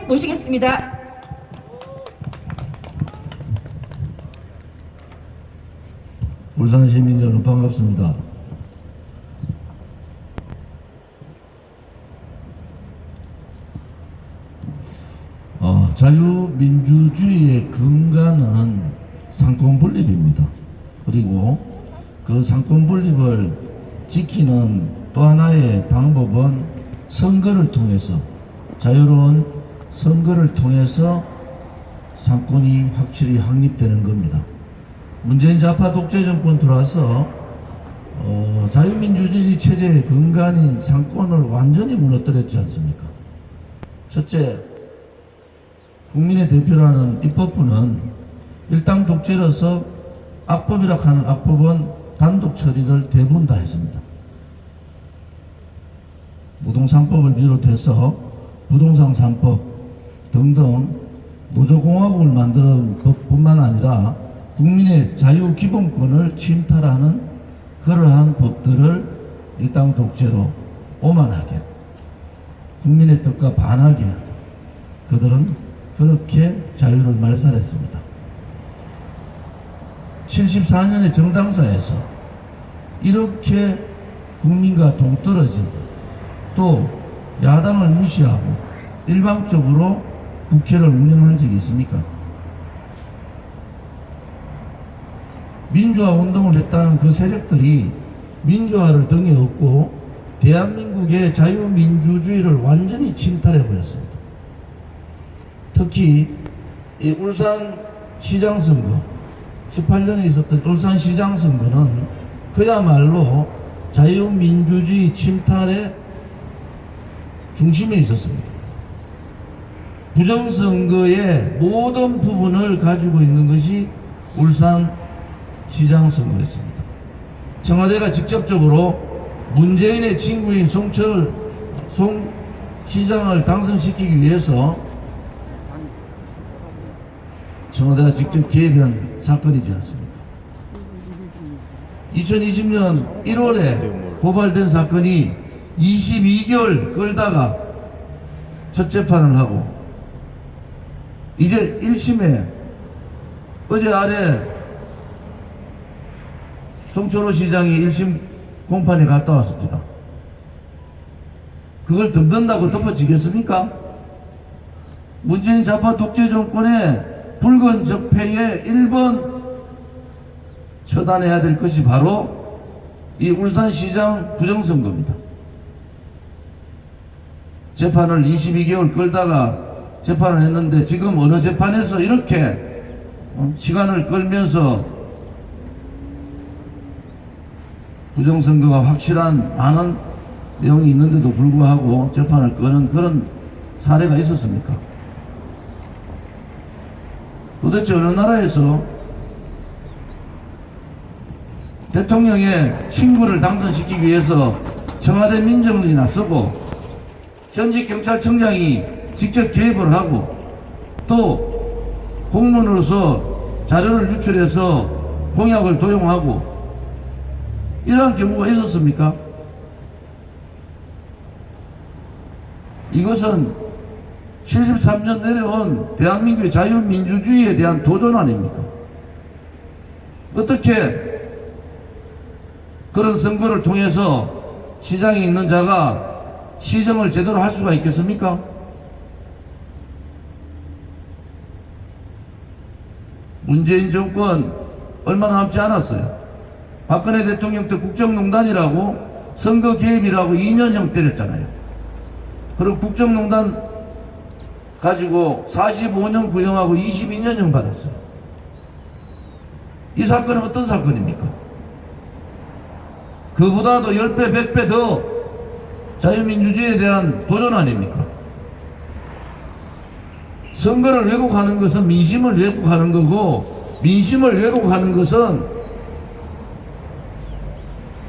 모시겠습니다. 울산 시민 여러분 반갑습니다. 자유민주주의의 근간은 상권분립입니다. 그리고 그 상권분립을 지키는 또 하나의 방법은 선거를 통해서, 자유로운 선거를 통해서 상권이 확실히 확립되는 겁니다. 문재인 좌파 독재 정권 들어와서 자유민주주의 체제의 근간인 상권을 완전히 무너뜨렸지 않습니까? 첫째, 국민의 대표라는 입법부는 일당 독재로서 악법이라 하는 악법은 단독 처리를 대부분 다 했습니다. 부동산법을 비롯해서 부동산 3법 등등 노조공화국을 만드는 법뿐만 아니라 국민의 자유기본권을 침탈하는 그러한 법들을 일당 독재로 오만하게, 국민의 뜻과 반하게 그들은 그렇게 자유를 말살했습니다. 74년의 정당사에서 이렇게 국민과 동떨어진, 또 야당을 무시하고 일방적으로 국회를 운영한 적이 있습니까? 민주화 운동을 했다는 그 세력들이 민주화를 등에 업고 대한민국의 자유민주주의를 완전히 침탈해버렸습니다. 특히 이 울산시장 선거, 18년에 있었던 울산시장 선거는 그야말로 자유민주주의 침탈의 중심에 있었습니다. 부정선거의 모든 부분을 가지고 있는 것이 울산시장 선거였습니다. 청와대가 직접적으로 문재인의 친구인 송 시장을 당선시키기 위해서 청와대가 직접 개입한 사건이지 않습니까? 2020년 1월에 고발된 사건이 22개월 끌다가 첫 재판을 하고 이제 1심에 어제 아래 송철호 시장이 1심 공판에 갔다 왔습니다. 그걸 덤든다고 덮어지겠습니까? 문재인 좌파 독재 정권의 붉은 적폐의 1번 처단해야 될 것이 바로 이 울산시장 부정선거입니다. 재판을 22개월 끌다가 재판을 했는데 지금 어느 재판에서 이렇게 시간을 끌면서 부정선거가 확실한 많은 내용이 있는데도 불구하고 재판을 끄는 그런 사례가 있었습니까? 도대체 어느 나라에서 대통령의 친구를 당선시키기 위해서 청와대 민정이 나서고 현직 경찰청장이 직접 개입을 하고 또 공무원으로서 자료를 유출해서 공약을 도용하고 이러한 경우가 있었습니까? 이것은 73년 내려온 대한민국의 자유민주주의에 대한 도전 아닙니까? 어떻게 그런 선거를 통해서 시장에 있는 자가 시정을 제대로 할 수가 있겠습니까? 문재인 정권 얼마 남지 않았어요. 박근혜 대통령 때 국정농단이라고 선거 개입이라고 2년형 때렸잖아요. 그리고 국정농단 가지고 45년 구형하고 22년형 받았어요. 이 사건은 어떤 사건입니까? 그보다도 10배, 100배 더 자유민주주의에 대한 도전 아닙니까? 선거를 왜곡하는 것은 민심을 왜곡하는 거고, 민심을 왜곡하는 것은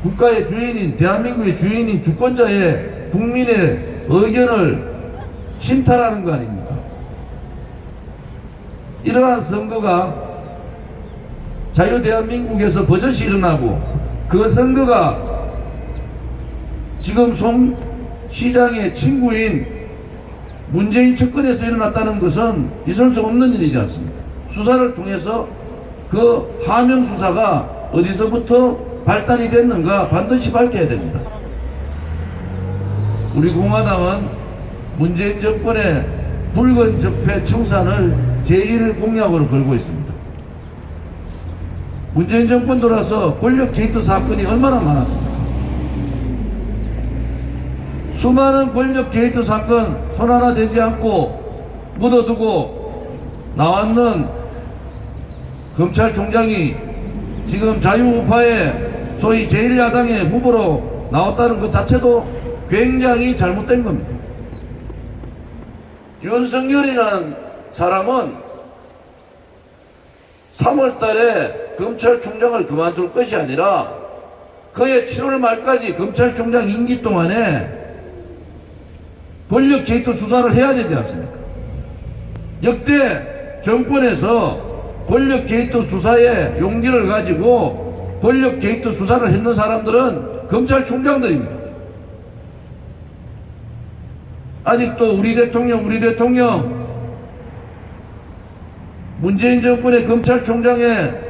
국가의 주인인, 대한민국의 주인인 주권자의 국민의 의견을 침탈하는 거 아닙니까? 이러한 선거가 자유대한민국에서 버젓이 일어나고 그 선거가 지금 송 시장의 친구인 문재인 측근에서 일어났다는 것은 있을 수 없는 일이지 않습니까? 수사를 통해서 그 하명 수사가 어디서부터 발단이 됐는가 반드시 밝혀야 됩니다. 우리 공화당은 문재인 정권의 붉은 적폐 청산을 제1 공약으로 걸고 있습니다. 문재인 정권 들어서 권력 게이트 사건이 얼마나 많았습니까? 수많은 권력 게이트 사건 손 하나 대지 않고 묻어두고 나왔는 검찰총장이 지금 자유우파의 소위 제1야당의 후보로 나왔다는 것 자체도 굉장히 잘못된 겁니다. 윤석열이라는 사람은 3월 달에 검찰총장을 그만둘 것이 아니라 그의 7월 말까지 검찰총장 임기 동안에 권력 게이트 수사를 해야 되지 않습니까? 역대 정권에서 권력 게이트 수사에 용기를 가지고 권력 게이트 수사를 했는 사람들은 검찰총장들입니다. 아직도 우리 대통령 문재인 정권의 검찰총장의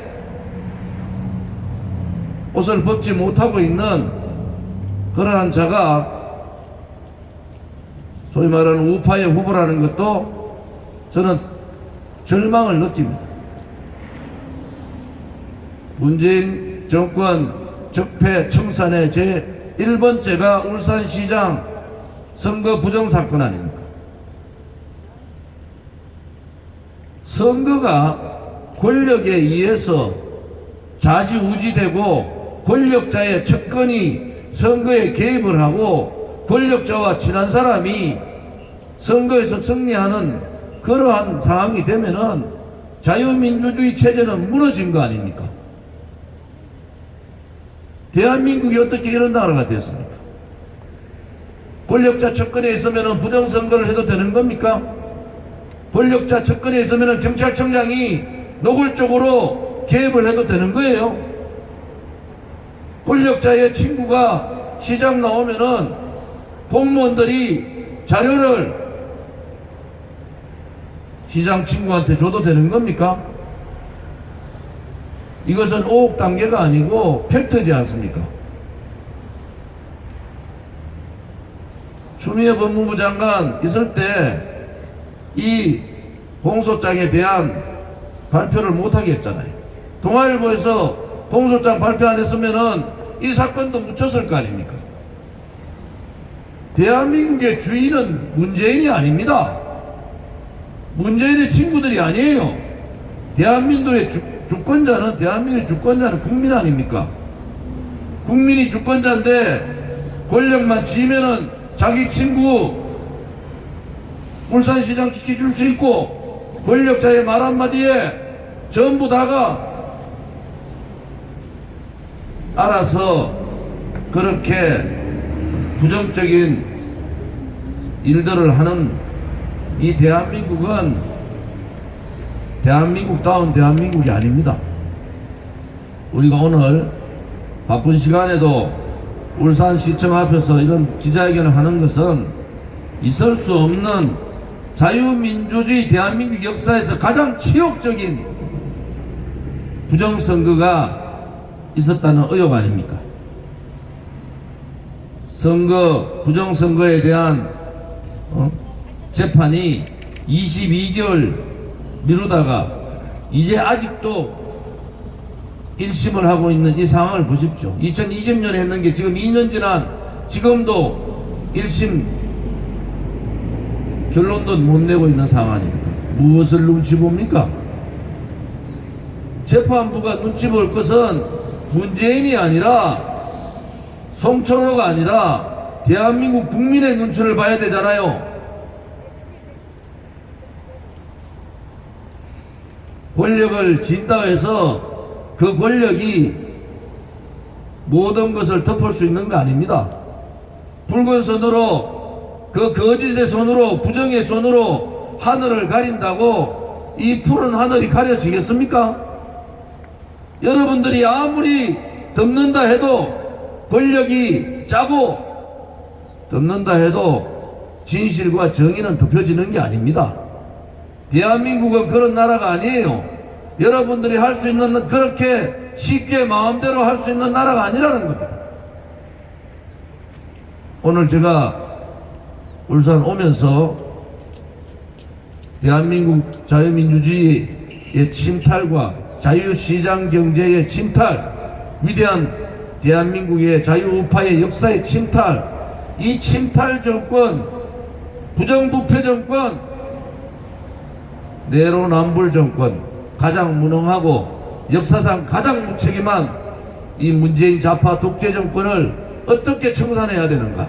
옷을 벗지 못하고 있는 그러한 자가 소위 말하는 우파의 후보라는 것도 저는 절망을 느낍니다. 문재인 정권 적폐 청산의 제1번째가 울산시장 선거 부정사건 아닙니까? 선거가 권력에 의해서 좌지우지되고 권력자의 측근이 선거에 개입을 하고 권력자와 친한 사람이 선거에서 승리하는 그러한 상황이 되면은 자유민주주의 체제는 무너진 거 아닙니까? 대한민국이 어떻게 이런 나라가 됐습니까? 권력자 측근에 있으면 부정선거를 해도 되는 겁니까? 권력자 측근에 있으면 경찰청장이 노골적으로 개입을 해도 되는 거예요? 권력자의 친구가 시장 나오면은 공무원들이 자료를 시장 친구한테 줘도 되는 겁니까? 이것은 오혹 단계가 아니고 팩트지 않습니까? 추미애 법무부 장관 있을 때 이 공소장에 대한 발표를 못하게 했잖아요. 동아일보에서 공소장 발표 안 했으면은 이 사건도 묻혔을 거 아닙니까? 대한민국의 주인은 문재인이 아닙니다. 문재인의 친구들이 아니에요. 대한민국의 대한민국의 주권자는 국민 아닙니까? 국민이 주권자인데 권력만 쥐면은 자기 친구 울산시장 지켜줄 수 있고 권력자의 말 한마디에 전부 다가 알아서 그렇게 부정적인 일들을 하는 이 대한민국은 대한민국다운 대한민국이 아닙니다. 우리가 오늘 바쁜 시간에도 울산시청 앞에서 이런 기자회견을 하는 것은 있을 수 없는 자유민주주의 대한민국 역사에서 가장 치욕적인 부정선거가 있었다는 의혹 아닙니까? 부정선거에 대한 재판이 22개월 미루다가 이제 아직도 1심을 하고 있는 이 상황을 보십시오. 2020년에 했는 게 지금 2년 지난 지금도 1심 결론도 못 내고 있는 상황 아닙니까? 무엇을 눈치 봅니까? 재판부가 눈치 볼 것은 문재인이 아니라 송철호가 아니라 대한민국 국민의 눈치를 봐야 되잖아요. 권력을 진다 해서 그 권력이 모든 것을 덮을 수 있는 거 아닙니다. 붉은 손으로 그 거짓의 손으로 부정의 손으로 하늘을 가린다고 이 푸른 하늘이 가려지겠습니까? 여러분들이 아무리 덮는다 해도 권력이 짜고 덮는다 해도 진실과 정의는 덮여지는 게 아닙니다. 대한민국은 그런 나라가 아니에요. 여러분들이 할 수 있는, 그렇게 쉽게 마음대로 할 수 있는 나라가 아니라는 겁니다. 오늘 제가 울산 오면서 대한민국 자유민주주의의 침탈과 자유시장 경제의 침탈, 위대한 대한민국의 자유우파의 역사의 침탈, 이 침탈 정권, 부정부패 정권, 내로남불 정권, 가장 무능하고 역사상 가장 무책임한 이 문재인 좌파 독재 정권을 어떻게 청산해야 되는가?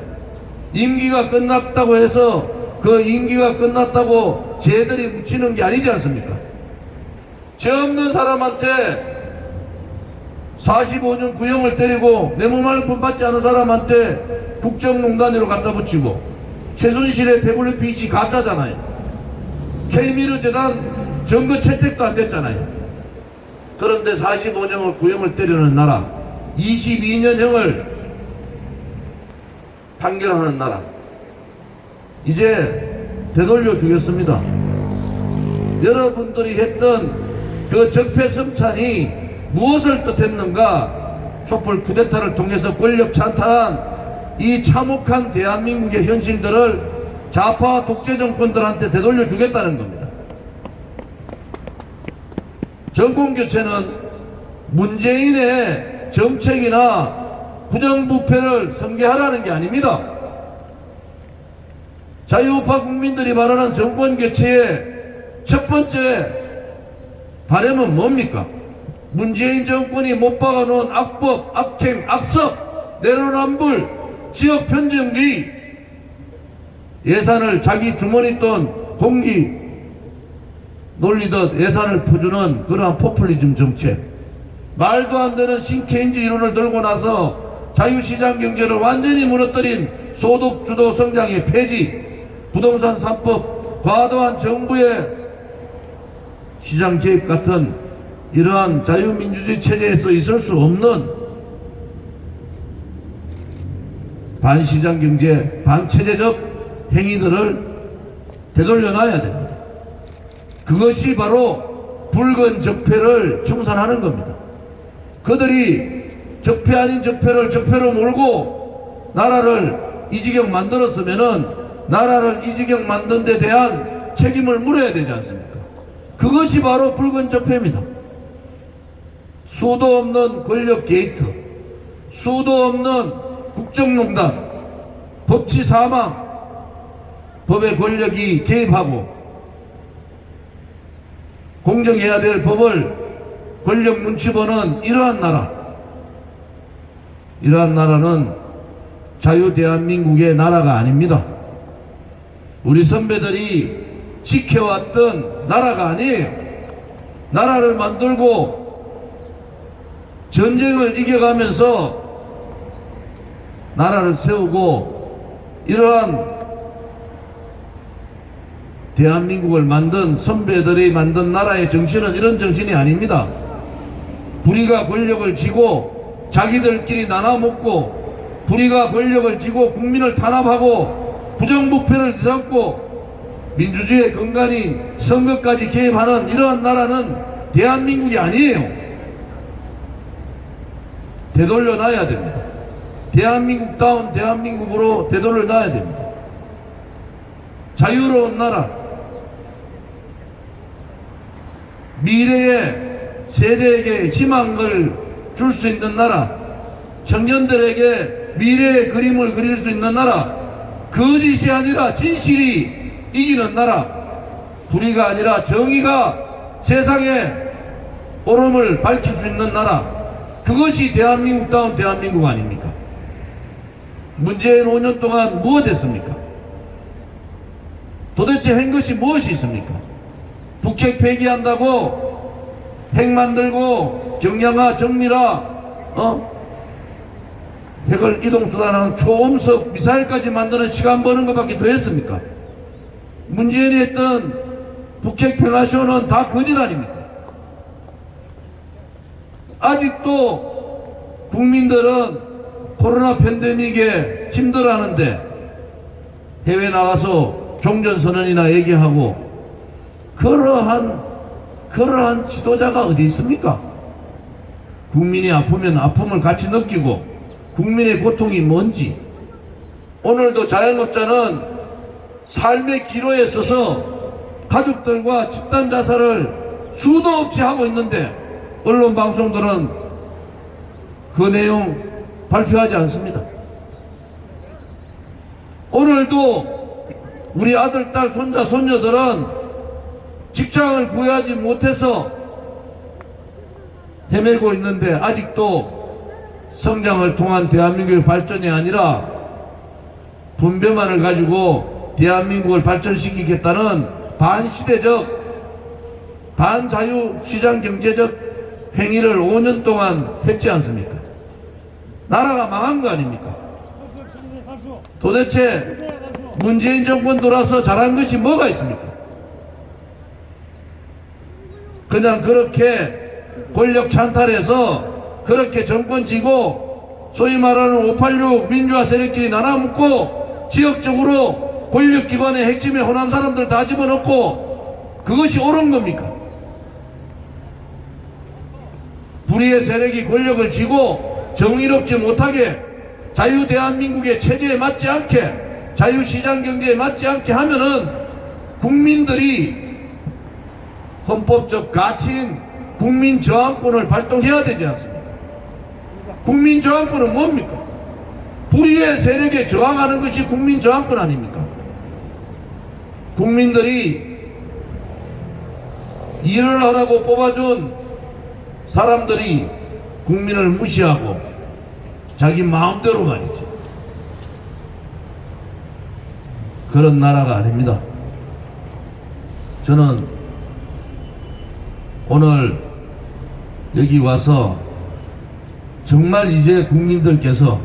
임기가 끝났다고 해서 그 임기가 끝났다고 쟤들이 묻히는 게 아니지 않습니까? 죄 없는 사람한테 45년 구형을 때리고 내 몸 할 분 받지 않은 사람한테 국정농단으로 갖다 붙이고, 최순실의 WPC 가짜잖아요. K미르 재단 증거 채택도 안 됐잖아요. 그런데 45년을 구형을 때리는 나라, 22년형을 판결하는 나라, 이제 되돌려 주겠습니다. 여러분들이 했던 그 적폐성찬이 무엇을 뜻했는가? 촛불 쿠데타를 통해서 권력 찬탈한 이 참혹한 대한민국의 현실들을 좌파 독재 정권들한테 되돌려 주겠다는 겁니다. 정권교체는 문재인의 정책이나 부정부패를 승계하라는 게 아닙니다. 자유우파 국민들이 바라는 정권교체의 첫 번째 바람은 뭡니까? 문재인 정권이 못 박아놓은 악법, 악행, 악섭, 내로남불, 지역 편정주의, 예산을 자기 주머니 돈 공기 놀리듯 예산을 퍼주는 그러한 포퓰리즘 정책, 말도 안 되는 신케인지 이론을 들고 나서 자유시장 경제를 완전히 무너뜨린 소득주도 성장의 폐지, 부동산 3법, 과도한 정부의 시장 개입 같은 이러한 자유민주주의 체제에서 있을 수 없는 반시장 경제, 반체제적 행위들을 되돌려 놔야 됩니다. 그것이 바로 붉은 적폐를 청산하는 겁니다. 그들이 적폐 아닌 적폐를 적폐로 몰고 나라를 이 지경 만들었으면은 나라를 이 지경 만든 데 대한 책임을 물어야 되지 않습니까? 그것이 바로 붉은 적폐입니다. 수도 없는 권력 게이트, 수도 없는 국정농단, 법치 사망, 법의 권력이 개입하고 공정해야 될 법을 권력 눈치 보는 이러한 나라, 이러한 나라는 자유 대한민국의 나라가 아닙니다. 우리 선배들이 지켜왔던 나라가 아니에요. 나라를 만들고 전쟁을 이겨가면서 나라를 세우고 이러한 대한민국을 만든 선배들이 만든 나라의 정신은 이런 정신이 아닙니다. 불의가 권력을 쥐고 자기들끼리 나눠먹고, 불의가 권력을 쥐고 국민을 탄압하고 부정부패를 뒤삼고 민주주의의 근간인 선거까지 개입하는 이러한 나라는 대한민국이 아니에요. 되돌려 놔야 됩니다. 대한민국다운 대한민국으로 되돌려 놔야 됩니다. 자유로운 나라, 미래의 세대에게 희망을 줄 수 있는 나라, 청년들에게 미래의 그림을 그릴 수 있는 나라, 거짓이 아니라 진실이 이기는 나라, 불의가 아니라 정의가 세상에 옳음을 밝힐 수 있는 나라, 그것이 대한민국다운 대한민국 아닙니까? 문재인 5년 동안 무엇 했습니까? 도대체 한 것이 무엇이 있습니까? 북핵 폐기한다고 핵 만들고 경량화 정밀화 핵을 이동수단하는 초음속 미사일까지 만드는 시간 버는 것밖에 더 했습니까? 문재인이 했던 북핵 평화쇼는 다 거짓 아닙니까? 아직도 국민들은 코로나 팬데믹에 힘들어하는데 해외 나가서 종전선언이나 얘기하고 그러한 지도자가 어디 있습니까? 국민이 아프면 아픔을 같이 느끼고 국민의 고통이 뭔지. 오늘도 자영업자는 삶의 기로에 서서 가족들과 집단 자살을 수도 없이 하고 있는데 언론 방송들은 그 내용 발표하지 않습니다. 오늘도 우리 아들, 딸, 손자, 손녀들은 직장을 구하지 못해서 헤매고 있는데 아직도 성장을 통한 대한민국의 발전이 아니라 분배만을 가지고 대한민국을 발전시키겠다는 반시대적 반자유시장 경제적 행위를 5년 동안 했지 않습니까? 나라가 망한 거 아닙니까? 도대체 문재인 정권 돌아서 잘한 것이 뭐가 있습니까? 그냥 그렇게 권력 찬탈해서 그렇게 정권 쥐고 소위 말하는 586 민주화 세력끼리 나눠먹고 지역적으로 권력기관의 핵심에 호남 사람들 다 집어넣고 그것이 옳은 겁니까? 불의의 세력이 권력을 쥐고 정의롭지 못하게 자유 대한민국의 체제에 맞지 않게 자유시장 경제에 맞지 않게 하면은 국민들이 헌법적 가치인 국민저항권을 발동해야 되지 않습니까? 국민저항권은 뭡니까? 불의의 세력에 저항하는 것이 국민저항권 아닙니까? 국민들이 일을 하라고 뽑아준 사람들이 국민을 무시하고 자기 마음대로 말이지. 그런 나라가 아닙니다. 저는 오늘 여기 와서 정말 이제 국민들께서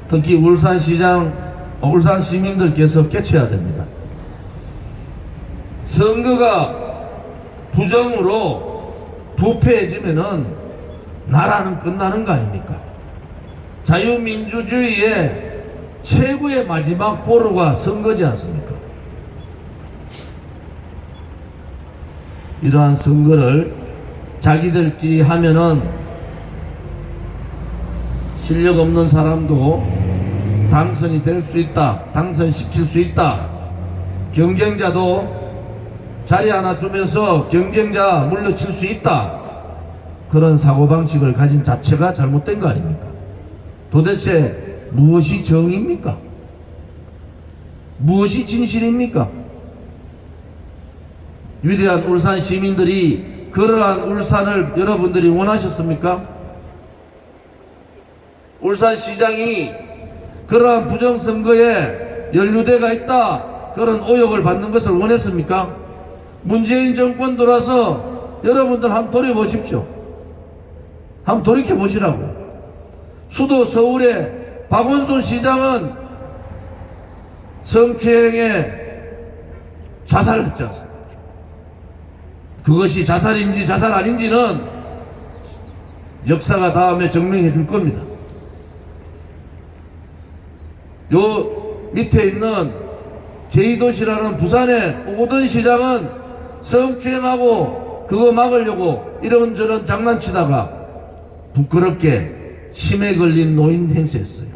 특히 울산 시민들께서 깨쳐야 됩니다. 선거가 부정으로 부패해지면은 나라는 끝나는 거 아닙니까? 자유민주주의의 최고의 마지막 보루가 선거지 않습니까? 이러한 선거를 자기들끼리 하면은 실력 없는 사람도 당선이 될 수 있다, 당선시킬 수 있다, 경쟁자도 자리 하나 주면서 경쟁자 물러칠 수 있다, 그런 사고방식을 가진 자체가 잘못된 거 아닙니까? 도대체 무엇이 정의입니까? 무엇이 진실입니까? 위대한 울산 시민들이 그러한 울산을 여러분들이 원하셨습니까? 울산시장이 그러한 부정선거에 연루되어 있다, 그런 의혹을 받는 것을 원했습니까? 문재인 정권 들어와서 여러분들 한번 돌아보십시오. 한번 돌이켜보시라고요. 수도 서울의 박원순 시장은 성추행에 자살했지 않습니까? 그것이 자살인지 자살 아닌지는 역사가 다음에 증명해 줄 겁니다. 요 밑에 있는 제2도시라는 부산의 오거돈 시장은 성추행하고 그거 막으려고 이런저런 장난치다가 부끄럽게 치매 걸린 노인 행세했어요.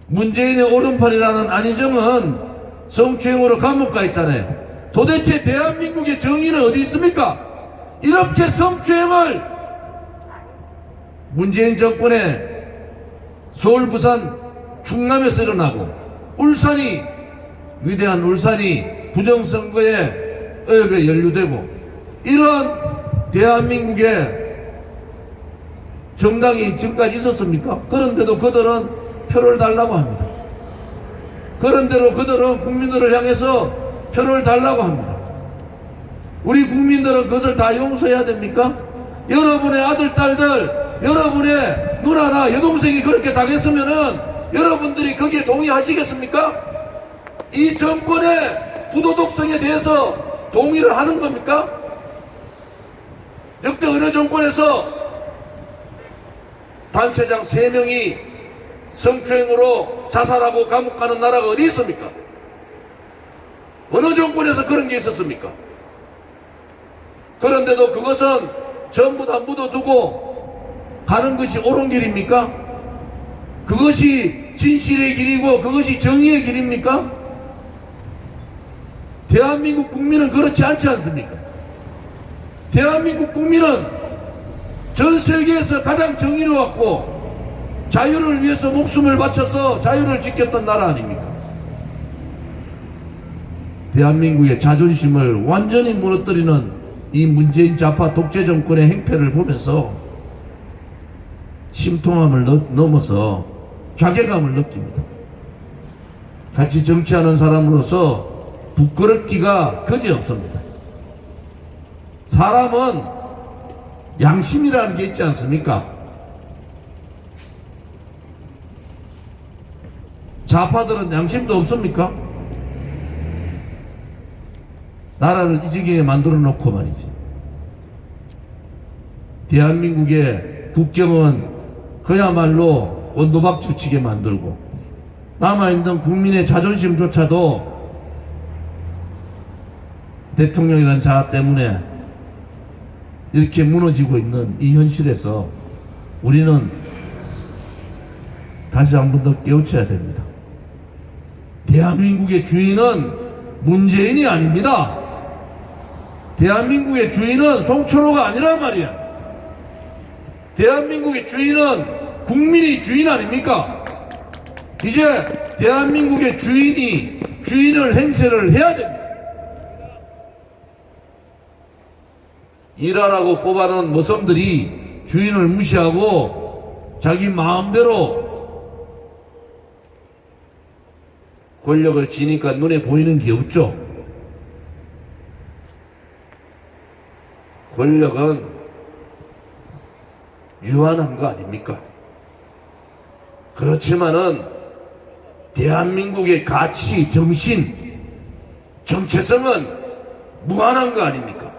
문재인의 오른팔이라는 안희정은 성추행으로 감옥 가 있잖아요. 도대체 대한민국의 정의는 어디 있습니까? 이렇게 성추행을 문재인 정권의 서울, 부산, 충남에서 일어나고 울산이, 위대한 울산이 부정선거에 의혹에 연루되고 이러한 대한민국의 정당이 지금까지 있었습니까? 그런데도 그들은 표를 달라고 합니다. 그런대로 그들은 국민들을 향해서 표를 달라고 합니다. 우리 국민들은 그것을 다 용서해야 됩니까? 여러분의 아들, 딸들, 여러분의 누나나 여동생이 그렇게 당했으면은 여러분들이 거기에 동의하시겠습니까? 이 정권의 부도덕성에 대해서 동의를 하는 겁니까? 역대 어느 정권에서 단체장 3명이 성추행으로 자살하고 감옥 가는 나라가 어디 있습니까? 어느 정권에서 그런 게 있었습니까? 그런데도 그것은 전부 다 묻어두고 가는 것이 옳은 길입니까? 그것이 진실의 길이고 그것이 정의의 길입니까? 대한민국 국민은 그렇지 않지 않습니까? 대한민국 국민은 전 세계에서 가장 정의로웠고 자유를 위해서 목숨을 바쳐서 자유를 지켰던 나라 아닙니까? 대한민국의 자존심을 완전히 무너뜨리는 이 문재인 좌파 독재 정권의 행패를 보면서 심통함을 넘어서 자괴감을 느낍니다. 같이 정치하는 사람으로서 부끄럽기가 그지없습니다. 사람은 양심이라는 게 있지 않습니까? 좌파들은 양심도 없습니까? 나라를 이 지경에 만들어 놓고 말이지. 대한민국의 국경은 그야말로 온도박질 치게 만들고 남아있는 국민의 자존심조차도 대통령이라는 자아 때문에 이렇게 무너지고 있는 이 현실에서 우리는 다시 한 번 더 깨우쳐야 됩니다. 대한민국의 주인은 문재인이 아닙니다. 대한민국의 주인은 송철호가 아니란 말이야. 대한민국의 주인은 국민이 주인 아닙니까? 이제 대한민국의 주인을 행세를 해야 됩니다. 일하라고 뽑아놓은 모섬들이 주인을 무시하고 자기 마음대로 권력을 지니까 눈에 보이는 게 없죠. 권력은 유한한 거 아닙니까? 그렇지만은 대한민국의 가치, 정신, 정체성은 무한한 거 아닙니까?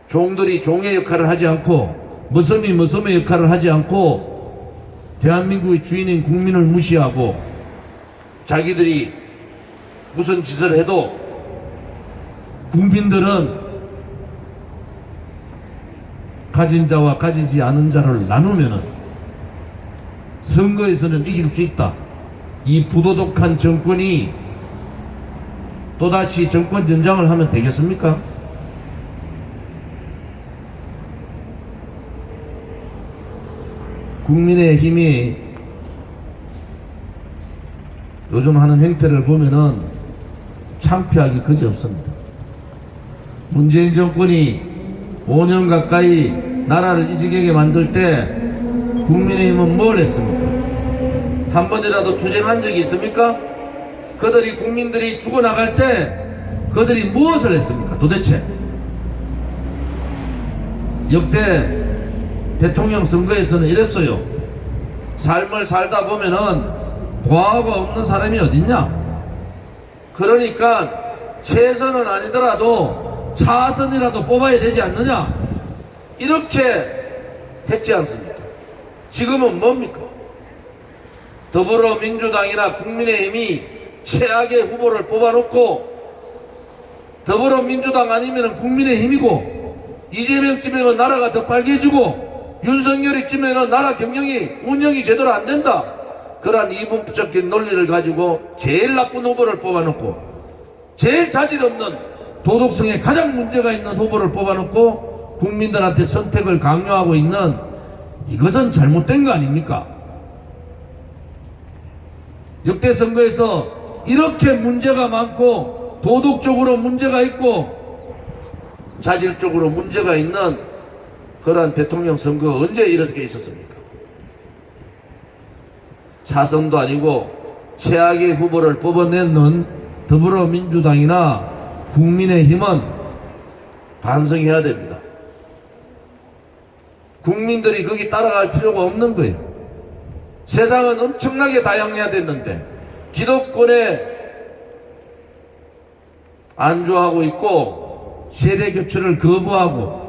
종들이 종의 역할을 하지 않고 머슴이 머슴의 역할을 하지 않고 대한민국의 주인인 국민을 무시하고 자기들이 무슨 짓을 해도 국민들은 가진 자와 가지지 않은 자를 나누면은 선거에서는 이길 수 있다. 이 부도덕한 정권이 또다시 정권 연장을 하면 되겠습니까? 국민의힘이 요즘 하는 행태를 보면은 창피하기 그지없습니다. 문재인 정권이 5년 가까이 나라를 이 지경에 만들 때 국민의힘은 뭘 했습니까? 한 번이라도 투쟁한 적이 있습니까? 그들이 국민들이 죽어나갈 때 그들이 무엇을 했습니까? 도대체 역대 대통령 선거에서는 이랬어요. 삶을 살다 보면은 과거가 없는 사람이 어딨냐? 그러니까 최선은 아니더라도 차선이라도 뽑아야 되지 않느냐? 이렇게 했지 않습니까? 지금은 뭡니까? 더불어민주당이나 국민의힘이 최악의 후보를 뽑아놓고 더불어민주당 아니면 국민의힘이고 이재명 쯤에는 나라가 더 빨개지고 윤석열이 쯤에는 나라 운영이 제대로 안 된다. 그러한 이분법적인 논리를 가지고 제일 나쁜 후보를 뽑아놓고 제일 자질 없는 도덕성에 가장 문제가 있는 후보를 뽑아놓고 국민들한테 선택을 강요하고 있는 이것은 잘못된 거 아닙니까? 역대 선거에서 이렇게 문제가 많고 도덕적으로 문제가 있고 자질적으로 문제가 있는 그러한 대통령 선거 언제 이렇게 있었습니까? 차선도 아니고 최악의 후보를 뽑아내는 더불어민주당이나 국민의힘은 반성해야 됩니다. 국민들이 거기 따라갈 필요가 없는 거예요. 세상은 엄청나게 다양해야 됐는데 기득권에 안주하고 있고 세대 교체를 거부하고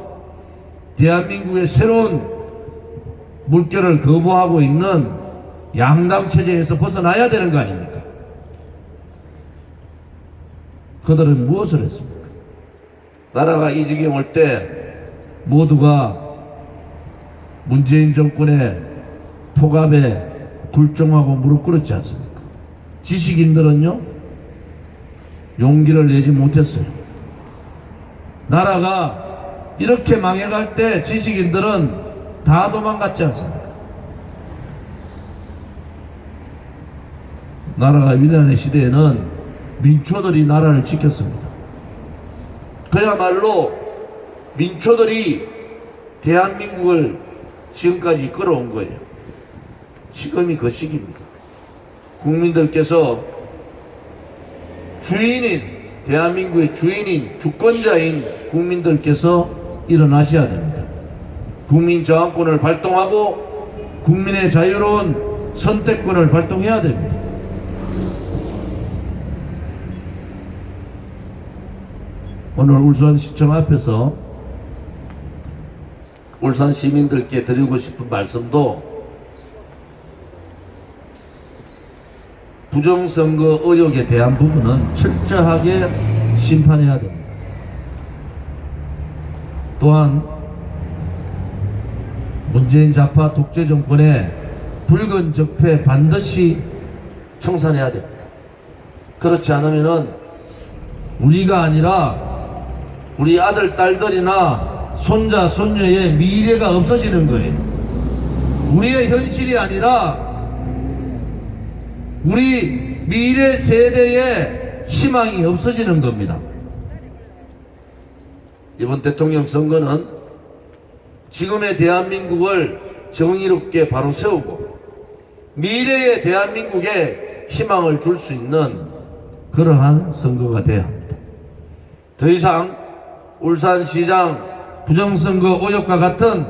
대한민국의 새로운 물결을 거부하고 있는 양당 체제에서 벗어나야 되는 거 아닙니까? 그들은 무엇을 했습니까? 나라가 이 지경 올 때 모두가 문재인 정권의 폭압에 굴종하고 무릎 꿇었지 않습니까? 지식인들은요, 용기를 내지 못했어요. 나라가 이렇게 망해갈 때 지식인들은 다 도망갔지 않습니까? 나라가 위대한 시대에는 민초들이 나라를 지켰습니다. 그야말로 민초들이 대한민국을 지금까지 끌어온 거예요. 지금이 그 시기입니다. 국민들께서 주인인, 대한민국의 주인인, 주권자인 국민들께서 일어나셔야 됩니다. 국민 저항권을 발동하고 국민의 자유로운 선택권을 발동해야 됩니다. 오늘 울산시청 앞에서 울산 시민들께 드리고 싶은 말씀도 부정선거 의혹에 대한 부분은 철저하게 심판해야 됩니다. 또한 문재인 좌파 독재 정권의 붉은 적폐 반드시 청산해야 됩니다. 그렇지 않으면은 우리가 아니라 우리 아들, 딸들이나 손자, 손녀의 미래가 없어지는 거예요. 우리의 현실이 아니라 우리 미래 세대의 희망이 없어지는 겁니다. 이번 대통령 선거는 지금의 대한민국을 정의롭게 바로 세우고 미래의 대한민국에 희망을 줄 수 있는 그러한 선거가 돼야 합니다. 더 이상 울산시장 부정선거 의혹과 같은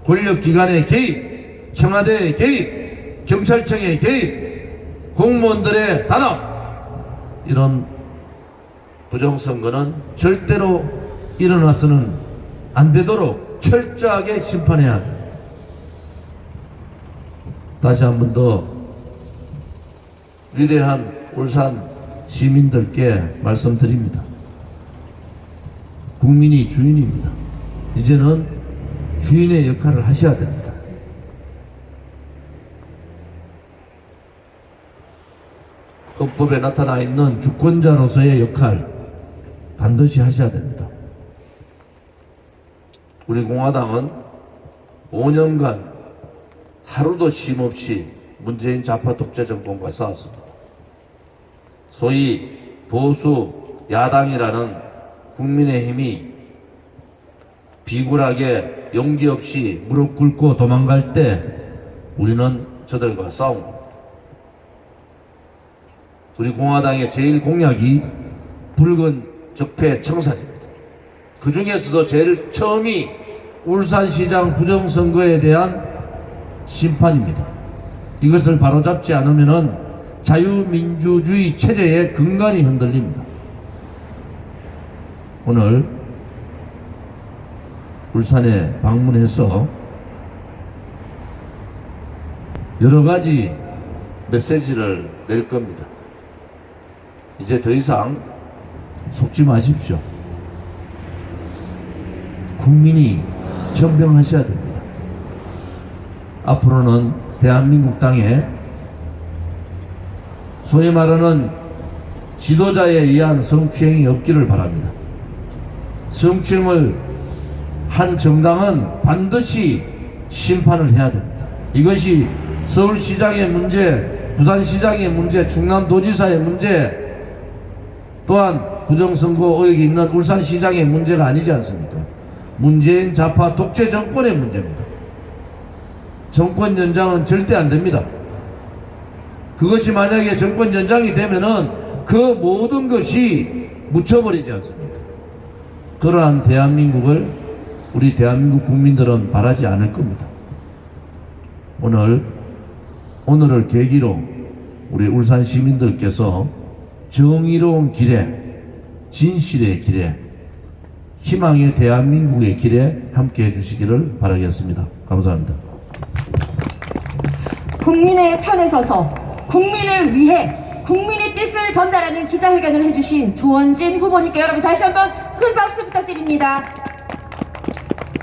권력기관의 개입, 청와대의 개입, 경찰청의 개입, 공무원들의 단합, 이런 부정선거는 절대로 일어나서는 안 되도록 철저하게 심판해야 합니다. 다시 한 번 더 위대한 울산 시민들께 말씀드립니다. 국민이 주인입니다. 이제는 주인의 역할을 하셔야 됩니다. 헌법에 나타나 있는 주권자로서의 역할 반드시 하셔야 됩니다. 우리 공화당은 5년간 하루도 쉼없이 문재인 좌파 독재 정권과 싸웠습니다. 소위 보수 야당이라는 국민의힘이 비굴하게 용기 없이 무릎 꿇고 도망갈 때 우리는 저들과 싸웁니다. 우리 공화당의 제일 공약이 붉은 적폐 청산입니다. 그 중에서도 제일 처음이 울산시장 부정선거에 대한 심판입니다. 이것을 바로잡지 않으면 자유민주주의 체제의 근간이 흔들립니다. 오늘 울산에 방문해서 여러 가지 메시지를 낼 겁니다. 이제 더 이상 속지 마십시오. 국민이 현명하셔야 됩니다. 앞으로는 대한민국 땅에 소위 말하는 지도자에 의한 성추행이 없기를 바랍니다. 성추행을 한 정당은 반드시 심판을 해야 됩니다. 이것이 서울시장의 문제, 부산시장의 문제, 충남도지사의 문제, 또한 부정선거 의혹이 있는 울산시장의 문제가 아니지 않습니까? 문재인 좌파 독재 정권의 문제입니다. 정권 연장은 절대 안 됩니다. 그것이 만약에 정권 연장이 되면은 그 모든 것이 묻혀버리지 않습니까? 그러한 대한민국을 우리 대한민국 국민들은 바라지 않을 겁니다. 오늘을 계기로 우리 울산 시민들께서 정의로운 길에, 진실의 길에, 희망의 대한민국의 길에 함께 해주시기를 바라겠습니다. 감사합니다. 국민의 편에 서서 국민을 위해 국민의 뜻을 전달하는 기자회견을 해주신 조원진 후보님께 여러분 다시 한번 큰 박수 부탁드립니다.